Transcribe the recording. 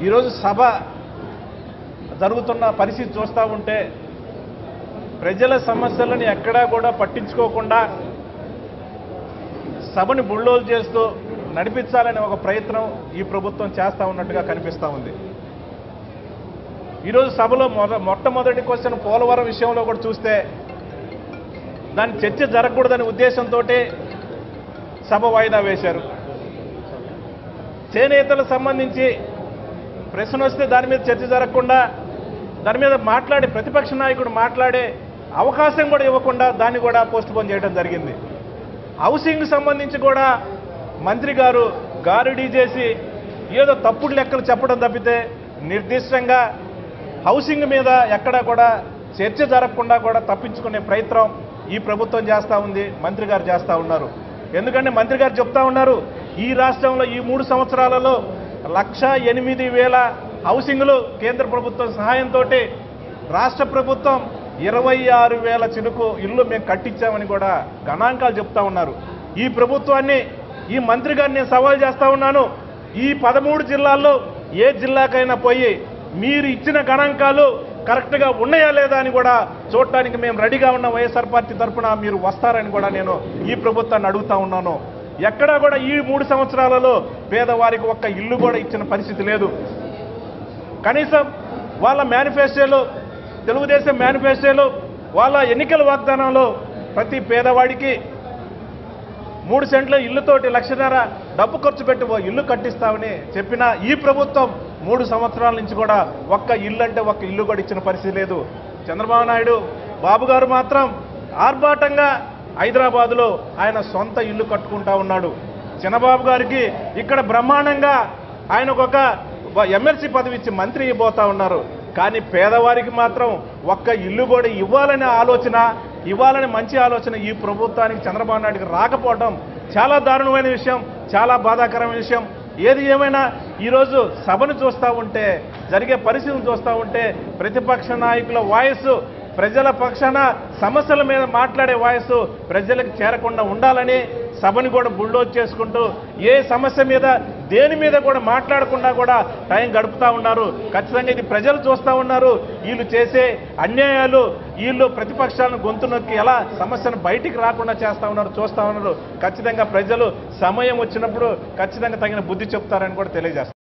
ఈరోజు సభ జరుగుతున్న పరిస్థితి చూస్తూ ఉంటే ప్రజల సమస్యలను ఎక్కడా కూడా పట్టించుకోకుండా సభని బుల్డోజ్ చేస్తూ నడిపించాలనే ఒక ప్రయత్నం ఈ ప్రభుత్వం చేస్తూ ఉన్నట్టుగా కనిపిస్తూ ఉంది. ఈరోజు సభలో మొట్టమొదటి క్వశ్చన్ పోలవరం విషయంలో కూడా చూస్తే దాని చర్చ జరగకూడదనే ఉద్దేశంతో సభ వాయిదా వేశారు. చేనేతలకు సంబంధించి ప్రశ్న వస్తే దాని మీద చర్చ జరగకుండా దాని మీద మాట్లాడే ప్రతిపక్ష నాయకుడు మాట్లాడే అవకాశం కూడా ఇవ్వకుండా దాన్ని కూడా పోస్ట్పోన్ చేయడం జరిగింది. హౌసింగ్ సంబంధించి కూడా మంత్రి గారు గారడీ చేసి ఏదో తప్పుడు లెక్కలు చెప్పడం తప్పితే నిర్దిష్టంగా హౌసింగ్ మీద ఎక్కడా కూడా చర్చ జరగకుండా కూడా తప్పించుకునే ప్రయత్నం ఈ ప్రభుత్వం చేస్తూ ఉంది, మంత్రి గారు చేస్తూ ఉన్నారు. ఎందుకంటే మంత్రి గారు చెప్తా ఉన్నారు, ఈ రాష్ట్రంలో ఈ 3 సంవత్సరాలలో 1,08,000 హౌసింగ్లు కేంద్ర ప్రభుత్వం సహాయంతో రాష్ట్ర ప్రభుత్వం 26,000 చినుకు ఇల్లు మేము కట్టించామని కూడా గణాంకాలు చెప్తా ఉన్నారు. ఈ ప్రభుత్వాన్ని ఈ మంత్రి గారిని నేను సవాల్ చేస్తా ఉన్నాను, ఈ 13 జిల్లాల్లో ఏ జిల్లాకైనా పోయి మీరు ఇచ్చిన గణాంకాలు కరెక్ట్గా ఉన్నాయా లేదా అని కూడా చూడటానికి మేము రెడీగా ఉన్న వైఎస్ఆర్ పార్టీ తరఫున మీరు వస్తారని కూడా నేను ఈ ప్రభుత్వాన్ని అడుగుతా ఉన్నాను. ఎక్కడా కూడా ఈ 3 సంవత్సరాలలో పేదవారికి ఒక్క ఇల్లు కూడా ఇచ్చిన పరిస్థితి లేదు. కనీసం వాళ్ళ మేనిఫెస్టోలో, తెలుగుదేశం మేనిఫెస్టోలో, వాళ్ళ ఎన్నికల వాగ్దానంలో ప్రతి పేదవాడికి 3 సెంట్ల ఇల్లుతోటి 1,00,000 డబ్బు ఖర్చు పెట్టి ఇల్లు కట్టిస్తామని చెప్పిన ఈ ప్రభుత్వం 3 సంవత్సరాల నుంచి కూడా ఒక్క ఇల్లు అంటే ఒక్క ఇల్లు కూడా ఇచ్చిన పరిస్థితి లేదు. చంద్రబాబు నాయుడు బాబు గారు మాత్రం ఆర్భాటంగా హైదరాబాదులో ఆయన సొంత ఇల్లు కట్టుకుంటా ఉన్నాడు. చిన్నబాబు గారికి ఇక్కడ బ్రహ్మాండంగా ఆయనకు ఒక ఎమ్మెల్సీ పదవి ఇచ్చి మంత్రి ఇవ్వబోతా ఉన్నారు. కానీ పేదవారికి మాత్రం ఒక్క ఇల్లు కూడా ఇవ్వాలనే ఆలోచన, ఇవ్వాలనే మంచి ఆలోచన ఈ ప్రభుత్వానికి చంద్రబాబు నాయుడుకి రాకపోవడం చాలా దారుణమైన విషయం, చాలా బాధాకరమైన విషయం. ఏది ఏమైనా ఈరోజు సభను చూస్తూ ఉంటే, జరిగే పరిస్థితిని చూస్తూ ఉంటే ప్రతిపక్ష నాయకుల వాయిస్, ప్రజల పక్షాన సమస్యల మీద మాట్లాడే వాయిస్ ప్రజలకు చేరకుండా ఉండాలని సభని కూడా బుల్డోజ్ చేసుకుంటూ ఏ సమస్య మీద దేని మీద కూడా మాట్లాడకుండా కూడా టైం గడుపుతూ ఉన్నారు. ఖచ్చితంగా ఇది ప్రజలు చూస్తూ ఉన్నారు. వీళ్ళు చేసే అన్యాయాలు, వీళ్ళు ప్రతిపక్షాలను గొంతు నొక్కి ఎలా సమస్యను బయటికి రాకుండా చేస్తూ ఉన్నారు, చూస్తూ ఉన్నారు. ఖచ్చితంగా ప్రజలు సమయం వచ్చినప్పుడు ఖచ్చితంగా తగిన బుద్ధి చెప్తారని కూడా తెలియజేస్తారు.